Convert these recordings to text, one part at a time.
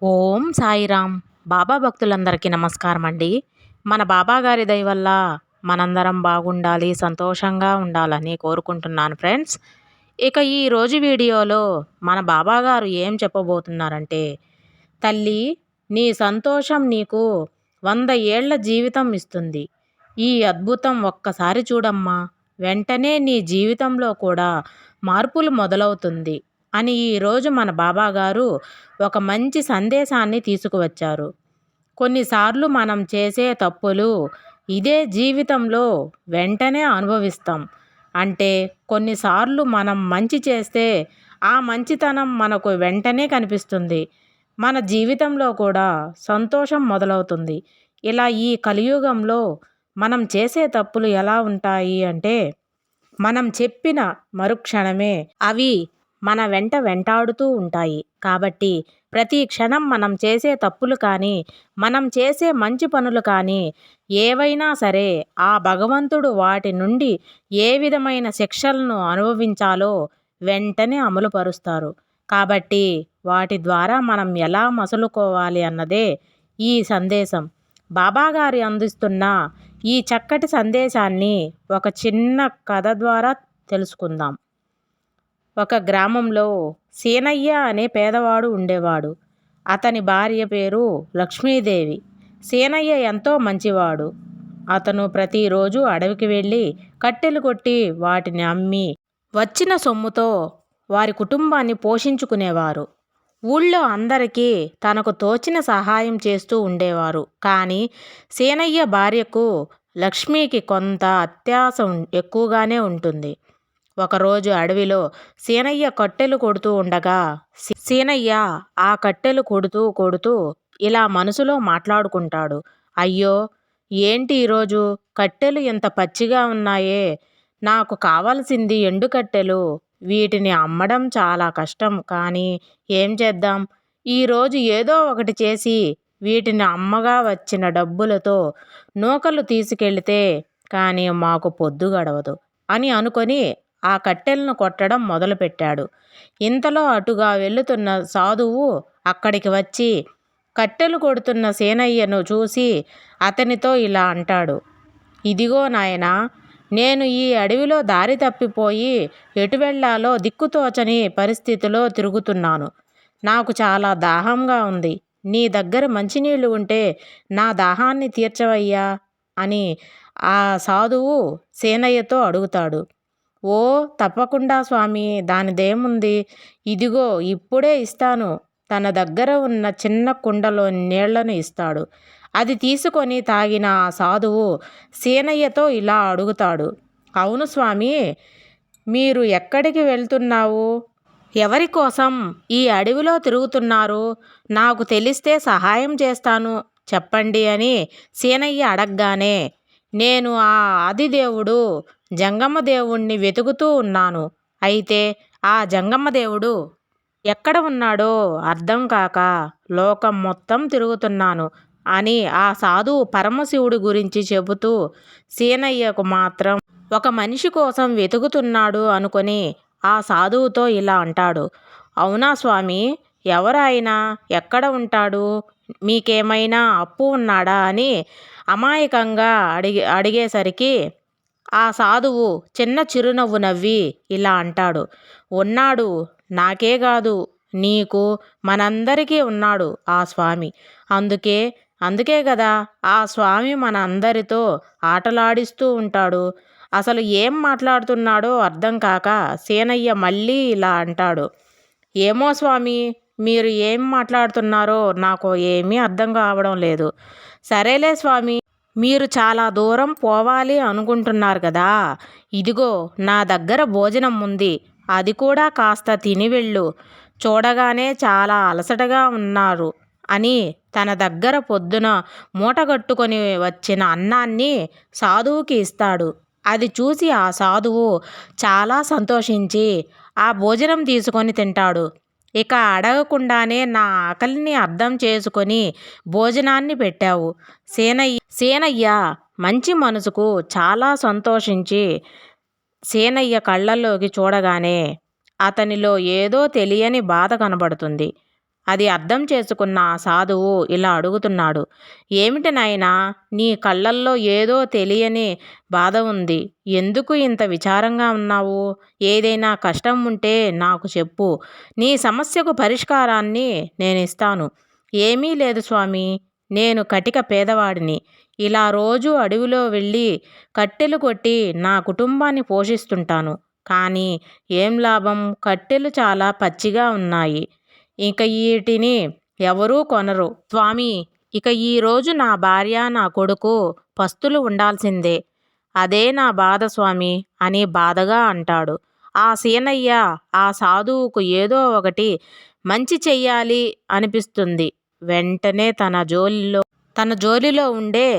ఓం సాయిరామ్. బాబా భక్తులందరికీ నమస్కారం అండి. మన బాబా గారి దయ వల్ల మనందరం బాగుండాలి, సంతోషంగా ఉండాలని కోరుకుంటున్నాను ఫ్రెండ్స్. ఇక ఈరోజు వీడియోలో మన బాబా గారు ఏం చెప్పబోతున్నారంటే, తల్లి, నీ సంతోషం నీకు 100 ఏళ్ల జీవితం ఇస్తుంది. ఈ అద్భుతం ఒక్కసారి చూడమ్మా, వెంటనే నీ జీవితంలో కూడా మార్పులు మొదలవుతుంది అని ఈరోజు మన బాబా గారు ఒక మంచి సందేశాన్ని తీసుకువచ్చారు. కొన్నిసార్లు మనం చేసే తప్పులు ఇదే జీవితంలో వెంటనే అనుభవిస్తాం. అంటే కొన్నిసార్లు మనం మంచి చేస్తే ఆ మంచితనం మనకు వెంటనే కనిపిస్తుంది. మన జీవితంలో కూడా సంతోషం మొదలవుతుంది. ఇలా ఈ కలియుగంలో మనం చేసే తప్పులు ఎలా ఉంటాయి అంటే, మనం చెప్పిన మరుక్షణమే అవి మన వెంట వెంటాడుతూ ఉంటాయి. కాబట్టి ప్రతి క్షణం మనం చేసే తప్పులు కానీ, మనం చేసే మంచి పనులు కానీ ఏవైనా సరే ఆ భగవంతుడు వాటి నుండి ఏ విధమైన శిక్షలను అనుభవించాలో వెంటనే అమలుపరుస్తారు. కాబట్టి వాటి ద్వారా మనం ఎలా మసలుకోవాలి అన్నదే ఈ సందేశం. బాబాగారి అందిస్తున్న ఈ చక్కటి సందేశాన్ని ఒక చిన్న కథ ద్వారా తెలుసుకుందాం. ఒక గ్రామంలో సీనయ్య అనే పేదవాడు ఉండేవాడు. అతని భార్య పేరు లక్ష్మీదేవి. సీనయ్య ఎంతో మంచివాడు. అతను ప్రతిరోజు అడవికి వెళ్ళి కట్టెలు కొట్టి వాటిని అమ్మి వచ్చిన సొమ్ముతో వారి కుటుంబాన్ని పోషించుకునేవారు. ఊళ్ళో అందరికీ తనకు తోచిన సహాయం చేస్తూ ఉండేవారు. కానీ సీనయ్య భార్యకు లక్ష్మికి కొంత అత్యాశ ఎక్కువగానే ఉంటుంది. ఒకరోజు అడవిలో సీనయ్య కట్టెలు కొడుతూ ఉండగా సీనయ్య ఆ కట్టెలు కొడుతూ కొడుతూ ఇలా మనసులో మాట్లాడుకుంటాడు. అయ్యో, ఏంటి ఈరోజు కట్టెలు ఎంత పచ్చిగా ఉన్నాయే, నాకు కావాల్సింది ఎండు కట్టెలు. వీటిని అమ్మడం చాలా కష్టం, కానీ ఏం చేద్దాం, ఈరోజు ఏదో ఒకటి చేసి వీటిని అమ్మగా వచ్చిన డబ్బులతో నూకలు తీసుకెళితే కానీ మాకు పొద్దు గడవదు అని అనుకొని ఆ కట్టెలను కొట్టడం మొదలుపెట్టాడు. ఇంతలో అటుగా వెళుతున్న సాధువు అక్కడికి వచ్చి కట్టెలు కొడుతున్న సేనయ్యను చూసి అతనితో ఇలా అంటాడు. ఇదిగో నాయనా, నేను ఈ అడవిలో దారి తప్పిపోయి ఎటు వెళ్ళాలో దిక్కుతోచని పరిస్థితిలో తిరుగుతున్నాను. నాకు చాలా దాహంగా ఉంది. నీ దగ్గర మంచినీళ్ళు ఉంటే నా దాహాన్ని తీర్చవయ్యా అని ఆ సాధువు సేనయ్యతో అడుగుతాడు. ఓ, తప్పకుండా స్వామి, దానిదేముంది, ఇదిగో ఇప్పుడే ఇస్తాను. తన దగ్గర ఉన్న చిన్న కుండలో నీళ్లను ఇస్తాడు. అది తీసుకొని తాగిన ఆ సాధువు సీనయ్యతో ఇలా అడుగుతాడు. అవును స్వామి, మీరు ఎక్కడికి వెళ్తున్నావు? ఎవరి కోసం ఈ అడవిలో తిరుగుతున్నారు? నాకు తెలిస్తే సహాయం చేస్తాను, చెప్పండి అని సీనయ్య అడగగానే, నేను ఆ ఆదిదేవుడు జంగమదేవుణ్ణి వెతుకుతూ ఉన్నాను. అయితే ఆ జంగమదేవుడు ఎక్కడ ఉన్నాడో అర్థం కాక లోకం మొత్తం తిరుగుతున్నాను అని ఆ సాధువు పరమశివుడి గురించి చెబుతూ సీనయ్యకు మాత్రం ఒక మనిషి కోసం వెతుకుతున్నాడు అనుకొని ఆ సాధువుతో ఇలా అంటాడు. అవునా స్వామి, ఎవరాయన, ఎక్కడ ఉంటాడు, మీకేమైనా అప్పు ఉన్నాడా అని అమాయకంగా అడిగేసరికి ఆ సాధువు చిన్న చిరునవ్వు నవ్వి ఇలా అంటాడు. ఉన్నాడు, నాకే కాదు నీకు, మనందరికీ ఉన్నాడు ఆ స్వామి. అందుకే కదా ఆ స్వామి మన అందరితో ఆటలాడిస్తూ ఉంటాడు. అసలు ఏం మాట్లాడుతున్నాడో అర్థం కాక సీనయ్య మళ్ళీ ఇలా అంటాడు. ఏమో స్వామి, మీరు ఏం మాట్లాడుతున్నారో నాకు ఏమీ అర్థం కావడం లేదు. సరేలే స్వామి, మీరు చాలా దూరం పోవాలి అనుకుంటున్నారు కదా, ఇదిగో నా దగ్గర భోజనం ఉంది, అది కూడా కాస్త తిని వెళ్ళు. చూడగానే చాలా అలసటగా ఉన్నారు అని తన దగ్గర పొద్దున మూటగట్టుకొని వచ్చిన అన్నాన్ని సాధువుకి ఇస్తాడు. అది చూసి ఆ సాధువు చాలా సంతోషించి ఆ భోజనం తీసుకొని తింటాడు. ఇక అడగకుండానే నా ఆకలిని అర్థం చేసుకొని భోజనాన్ని పెట్టావు. సేనయ్య మంచి మనసుకు చాలా సంతోషించి సేనయ్య కళ్ళల్లోకి చూడగానే అతనిలో ఏదో తెలియని బాధ కనబడుతుంది. అది అర్థం చేసుకున్న ఆ సాధువు ఇలా అడుగుతున్నాడు. ఏమిటి నాయనా, నీ కళ్ళల్లో ఏదో తెలియని బాధ ఉంది. ఎందుకు ఇంత విచారంగా ఉన్నావు? ఏదైనా కష్టం ఉంటే నాకు చెప్పు. నీ సమస్యకు పరిష్కారాన్ని నేనిస్తాను. ఏమీ లేదు స్వామీ, నేను కటిక పేదవాడిని. ఇలా రోజూ అడవిలో వెళ్ళి కట్టెలు కొట్టి నా కుటుంబాన్ని పోషిస్తుంటాను. కానీ ఏం లాభం? కట్టెలు చాలా పచ్చిగా ఉన్నాయి. ఇక ఈటిని ఎవరూ కొనరు. స్వామి, ఇక ఈరోజు నా భార్య, నా కొడుకు పస్తులు ఉండాల్సిందే. అదే నా బాధ స్వామి అని బాధగా అంటాడు. ఆ సీనయ్య ఆ సాధువుకు ఏదో ఒకటి మంచి చెయ్యాలి అనిపిస్తుంది. వెంటనే తన జోలిలో ఉండే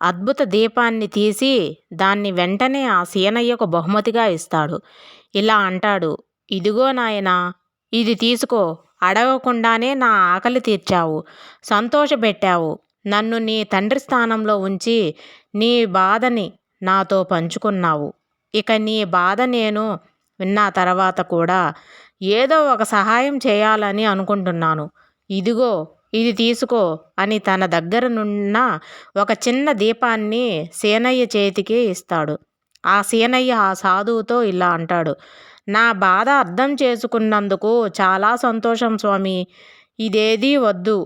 అద్భుత దీపాన్ని తీసి దాన్ని వెంటనే ఆ సీనయ్యకు బహుమతిగా ఇస్తాడు. ఇలా అంటాడు, ఇదిగో నాయనా, ఇది తీసుకో. అడగకుండానే నా ఆకలి తీర్చావు, సంతోషపెట్టావు. నన్ను నీ తండ్రి స్థానంలో ఉంచి నీ బాధని నాతో పంచుకున్నావు. ఇక నీ బాధ నేను విన్న తర్వాత కూడా ఏదో ఒక సహాయం చేయాలని అనుకుంటున్నాను. ఇదిగో ఇది తీసుకో అని తన దగ్గరనున్న ఒక చిన్న దీపాన్ని సీనయ్య చేతికి ఇస్తాడు. ఆ సీనయ్య ఆ సాధువుతో ఇలా అంటాడు, నా బాధ అర్థం చేసుకున్నందుకు చాలా సంతోషం స్వామి. ఇదేదీ వద్దు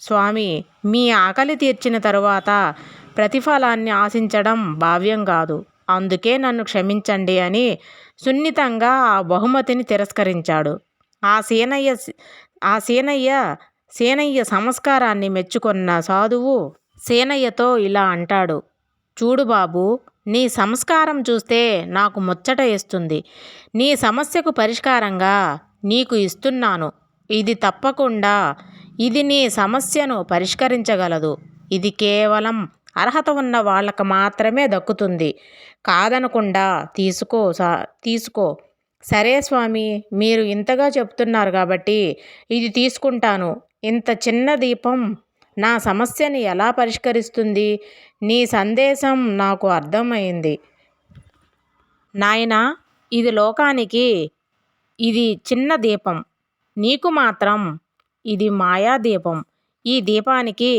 స్వామి. మీ ఆకలి తీర్చిన తరువాత ప్రతిఫలాన్ని ఆశించడం భావ్యం కాదు. అందుకే నన్ను క్షమించండి అని సున్నితంగా ఆ బహుమతిని తిరస్కరించాడు. ఆ సీనయ్య ఆ సీనయ్య సీనయ్య సంస్కారాన్ని మెచ్చుకున్న సాధువు సీనయ్యతో ఇలా అంటాడు, చూడు బాబు, నీ సంస్కారం చూస్తే నాకు ముచ్చట వేస్తుంది. నీ సమస్యకు పరిష్కారంగా నీకు ఇస్తున్నాను. ఇది తప్పకుండా ఇది నీ సమస్యను పరిష్కరించగలదు. ఇది కేవలం అర్హత ఉన్న వాళ్ళకు మాత్రమే దక్కుతుంది. కాదనకుండా తీసుకో. సరే స్వామి, మీరు ఇంతగా చెప్తున్నారు కాబట్టి ఇది తీసుకుంటాను. ఇంత చిన్న దీపం నా సమస్యని ఎలా పరిష్కరిస్తుంది? నీ సందేశం నాకు అర్థమైంది నాయనా. ఇది లోకానికి ఇది చిన్న దీపం, నీకు మాత్రం ఇది మాయా దీపం. ఈ దీపానికి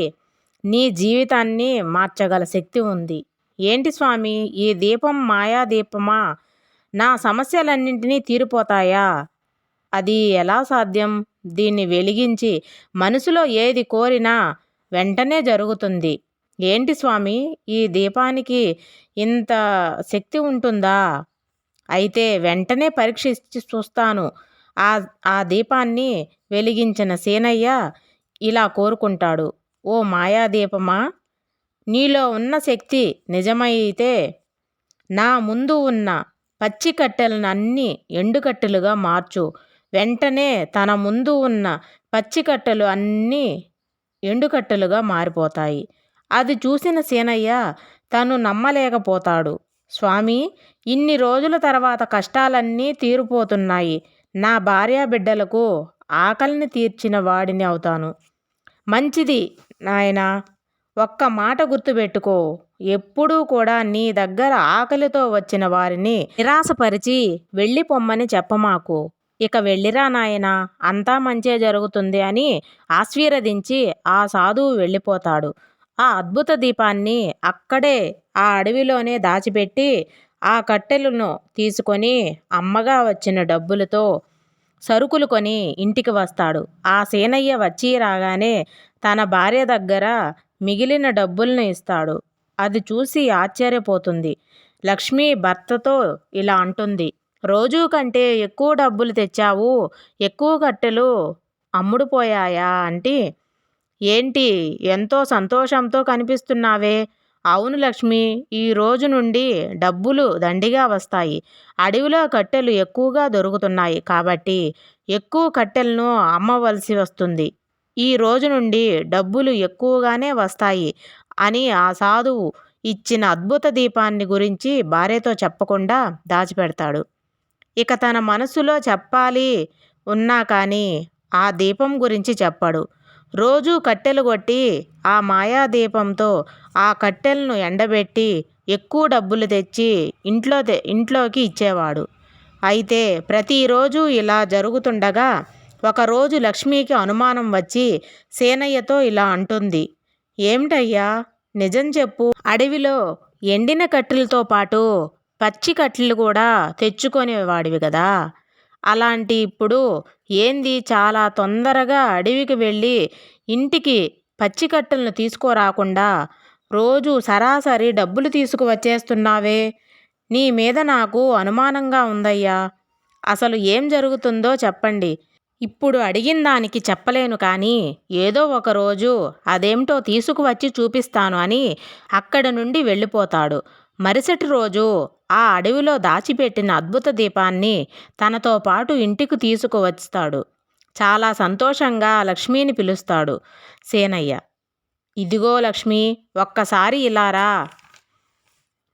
నీ జీవితాన్ని మార్చగల శక్తి ఉంది. ఏంటి స్వామి, ఈ దీపం మాయా దీపమా? నా సమస్యలన్నింటినీ తీరిపోతాయా? అది ఎలా సాధ్యం? దీన్ని వెలిగించి మనసులో ఏది కోరినా వెంటనే జరుగుతుంది. ఏంటి స్వామి, ఈ దీపానికి ఇంత శక్తి ఉంటుందా? అయితే వెంటనే పరీక్షించి చూస్తాను. ఆ ఆ దీపాన్ని వెలిగించిన సీనయ్య ఇలా కోరుకుంటాడు, ఓ మాయాదీపమా, నీలో ఉన్న శక్తి నిజమైతే నా ముందు ఉన్న పచ్చి కట్టెలను అన్నీ ఎండుకట్టెలుగా మార్చు. వెంటనే తన ముందు ఉన్న పచ్చి కట్టెలు అన్నీ ఎండుకట్టెలుగా మారిపోతాయి. అది చూసిన సీనయ్య తను నమ్మలేకపోతాడు. స్వామి, ఇన్ని రోజుల తర్వాత కష్టాలన్నీ తీరిపోతున్నాయి. నా భార్యాబిడ్డలకు ఆకలిని తీర్చిన వాడిని అవుతాను. మంచిది నాయనా, ఒక్క మాట గుర్తుపెట్టుకో. ఎప్పుడూ కూడా నీ దగ్గర ఆకలితో వచ్చిన వారిని నిరాశపరిచి వెళ్ళిపొమ్మని చెప్పమాకు. ఇక వెళ్ళిరా నాయనా, అంతా మంచే జరుగుతుంది అని ఆశీర్వదించి ఆ సాధువు వెళ్ళిపోతాడు. ఆ అద్భుత దీపాన్ని అక్కడే ఆ అడవిలోనే దాచిపెట్టి ఆ కట్టెలను తీసుకొని అమ్మగా వచ్చిన డబ్బులతో సరుకులు కొని ఇంటికి వస్తాడు. ఆ సీనయ్య వచ్చి రాగానే తన భార్య దగ్గర మిగిలిన డబ్బులను ఇస్తాడు. అది చూసి ఆశ్చర్యపోతుంది. లక్ష్మి భర్తతో ఇలా అంటుంది, రోజు కంటే ఎక్కువ డబ్బులు తెచ్చావు, ఎక్కువ కట్టెలు అమ్ముడుపోయాయా అంటే, ఏంటి ఎంతో సంతోషంతో కనిపిస్తున్నావే? అవును లక్ష్మి, ఈ రోజు నుండి డబ్బులు దండిగా వస్తాయి. అడవిలో కట్టెలు ఎక్కువగా దొరుకుతున్నాయి కాబట్టి ఎక్కువ కట్టెలను అమ్మవలసి వస్తుంది. ఈ రోజు నుండి డబ్బులు ఎక్కువగానే వస్తాయి అని ఆ సాధువు ఇచ్చిన అద్భుత దీపాన్ని గురించి భార్యతో చెప్పకుండా దాచిపెడతాడు. ఇక తన మనసులో చెప్పాలి ఉన్నా కానీ ఆ దీపం గురించి చెప్పాడు. రోజూ కట్టెలు కొట్టి ఆ మాయా దీపంతో ఆ కట్టెలను ఎండబెట్టి ఎక్కువ డబ్బులు తెచ్చి ఇంట్లోకి ఇచ్చేవాడు. అయితే ప్రతిరోజు ఇలా జరుగుతుండగా ఒకరోజు లక్ష్మికి అనుమానం వచ్చి సేనయ్యతో ఇలా అంటుంది. ఏమిటయ్యా, నిజం చెప్పు. అడవిలో ఎండిన కట్టెలతో పాటు పచ్చి కట్టెలు కూడా తెచ్చుకునేవాడివి కదా. అలాంటి ఇప్పుడు ఏంది చాలా తొందరగా అడవికి వెళ్ళి ఇంటికి పచ్చి కట్టెలను తీసుకురాకుండా రోజు సరాసరి డబ్బులు తీసుకువచ్చేస్తున్నావే. నీ మీద నాకు అనుమానంగా ఉందయ్యా. అసలు ఏం జరుగుతుందో చెప్పండి. ఇప్పుడు అడిగిన దానికి చెప్పలేను కానీ ఏదో ఒకరోజు అదేమిటో తీసుకువచ్చి చూపిస్తాను అని అక్కడి నుండి వెళ్ళిపోతాడు. మరుసటి రోజు ఆ అడవిలో దాచిపెట్టిన అద్భుత దీపాన్ని తనతో పాటు ఇంటికి తీసుకువస్తాడు. చాలా సంతోషంగా లక్ష్మిని పిలుస్తాడు సేనయ్య. ఇదిగో లక్ష్మి, ఒక్కసారి ఇలా రా.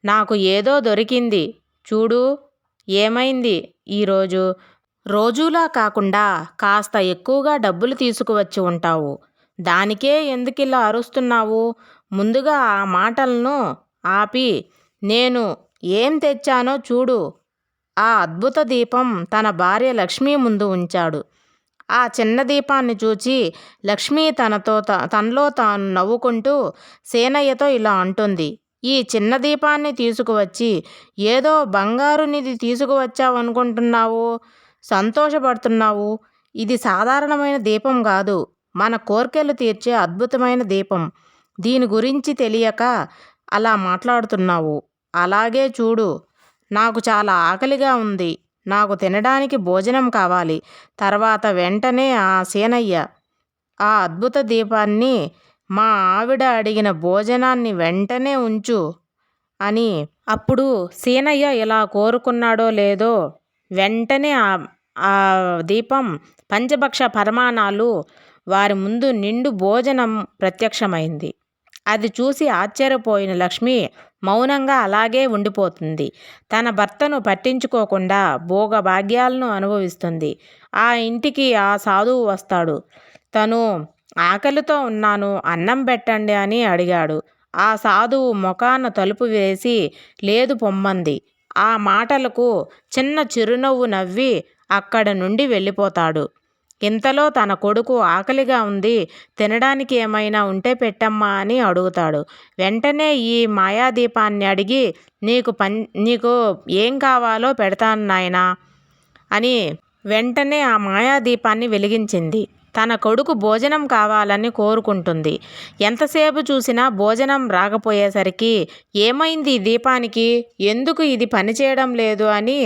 నాకు ఏదో దొరికింది చూడు. ఏమైంది ఈరోజు? రోజులా కాకుండా కాస్త ఎక్కువగా డబ్బులు తీసుకువచ్చి ఉంటావు. దానికే ఎందుకిలా అరుస్తున్నావు? ముందుగా ఆ మాటలను ఆపి నేను ఏం తెచ్చానో చూడు. ఆ అద్భుత దీపం తన భార్య లక్ష్మి ముందు ఉంచాడు. ఆ చిన్న దీపాన్ని చూచి లక్ష్మి తనలో తాను నవ్వుకుంటూ సేనయ్యతో ఇలా అంటుంది. ఈ చిన్న దీపాన్ని తీసుకువచ్చి ఏదో బంగారు నిధి తీసుకువచ్చావనుకుంటున్నావు, సంతోషపడుతున్నావు. ఇది సాధారణమైన దీపం కాదు, మన కోర్కెలు తీర్చే అద్భుతమైన దీపం. దీని గురించి తెలియక అలా మాట్లాడుతున్నావు. అలాగే చూడు, నాకు చాలా ఆకలిగా ఉంది. నాకు తినడానికి భోజనం కావాలి. తర్వాత వెంటనే ఆ సేనయ్య ఆ అద్భుత దీపాన్ని మా ఆవిడ అడిగిన భోజనాన్ని వెంటనే ఉంచు అని. అప్పుడు సీనయ్య ఇలా కోరుకున్నాడో లేదో వెంటనే ఆ దీపం పంచభక్ష పరమాణాలు వారి ముందు నిండు భోజనం ప్రత్యక్షమైంది. అది చూసి ఆశ్చర్యపోయిన లక్ష్మి మౌనంగా అలాగే ఉండిపోతుంది. తన భర్తను పట్టించుకోకుండా భోగభాగ్యాలను అనుభవిస్తుంది. ఆ ఇంటికి ఆ సాధువు వస్తాడు. తను ఆకలితో ఉన్నాను, అన్నం పెట్టండి అని అడిగాడు. ఆ సాధువు ముఖాన తలుపు వేసి లేదు పొమ్మంది. ఆ మాటలకు చిన్న చిరునవ్వు నవ్వి అక్కడ నుండి వెళ్ళిపోతాడు. ఇంతలో తన కొడుకు ఆకలిగా ఉంది, తినడానికి ఏమైనా ఉంటే పెట్టమ్మా అని అడుగుతాడు. వెంటనే ఈ మాయాదీపాన్ని అడిగి నీకు ఏం కావాలో పెడతాను నాయనా అని వెంటనే ఆ మాయాదీపాన్ని వెలిగించింది. తన కొడుకు భోజనం కావాలని కోరుకుంటుంది. ఎంతసేపు చూసినా భోజనం రాకపోయేసరికి ఏమైంది ఈ దీపానికి, ఎందుకు ఇది పనిచేయడం లేదు అని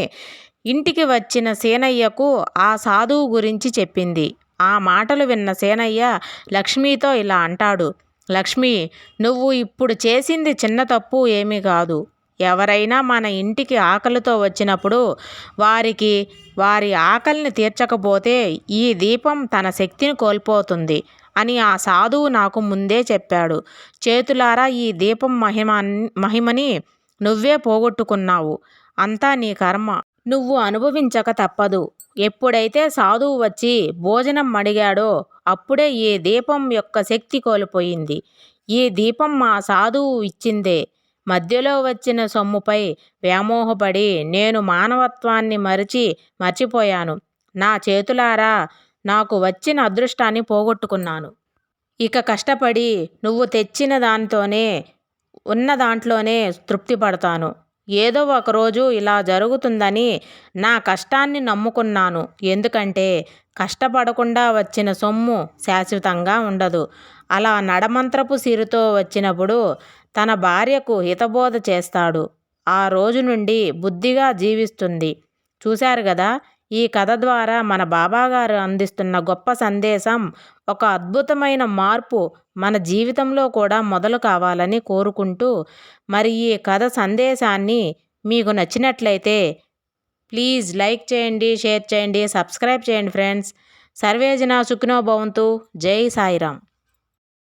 ఇంటికి వచ్చిన సేనయ్యకు ఆ సాధువు గురించి చెప్పింది. ఆ మాటలు విన్న సేనయ్య లక్ష్మితో ఇలా అంటాడు. లక్ష్మి, నువ్వు ఇప్పుడు చేసింది చిన్న తప్పు ఏమీ కాదు. ఎవరైనా మన ఇంటికి ఆకలితో వచ్చినప్పుడు వారి ఆకలిని తీర్చకపోతే ఈ దీపం తన శక్తిని కోల్పోతుంది అని ఆ సాధువు నాకు ముందే చెప్పాడు. చేతులారా ఈ దీపం మహిమని నువ్వే పోగొట్టుకున్నావు. అంతా నీ కర్మ. నువ్వు అనుభవించక తప్పదు. ఎప్పుడైతే సాధువు వచ్చి భోజనం అడిగాడో అప్పుడే ఈ దీపం యొక్క శక్తి కోల్పోయింది. ఈ దీపం మా సాధువు ఇచ్చిందే. మధ్యలో వచ్చిన సొమ్ముపై వ్యామోహపడి నేను మానవత్వాన్ని మర్చిపోయాను. నా చేతులారా నాకు వచ్చిన అదృష్టాన్ని పోగొట్టుకున్నాను. ఇక కష్టపడి నువ్వు తెచ్చిన ఉన్న దాంట్లోనే తృప్తి పడతాను. ఏదో ఒకరోజు ఇలా జరుగుతుందని నా కష్టాన్ని నమ్ముకున్నాను. ఎందుకంటే కష్టపడకుండా వచ్చిన సొమ్ము శాశ్వతంగా ఉండదు. అలా నడమంత్రపు సిరితో వచ్చినప్పుడు తన భార్యకు హితబోధ చేస్తాడు. ఆ రోజు నుండి బుద్ధిగా జీవిస్తుంది. చూశారు కదా, ఈ కథ ద్వారా మన బాబాగారు అందిస్తున్న గొప్ప సందేశం. ఒక అద్భుతమైన మార్పు మన జీవితంలో కూడా మొదలు కావాలని కోరుకుంటూ, మరి ఈ కథ సందేశాన్ని మీకు నచ్చినట్లయితే ప్లీజ్ లైక్ చేయండి, షేర్ చేయండి, సబ్స్క్రైబ్ చేయండి ఫ్రెండ్స్. సర్వేజన సుఖినో భవంతు. జై సాయిరామ్.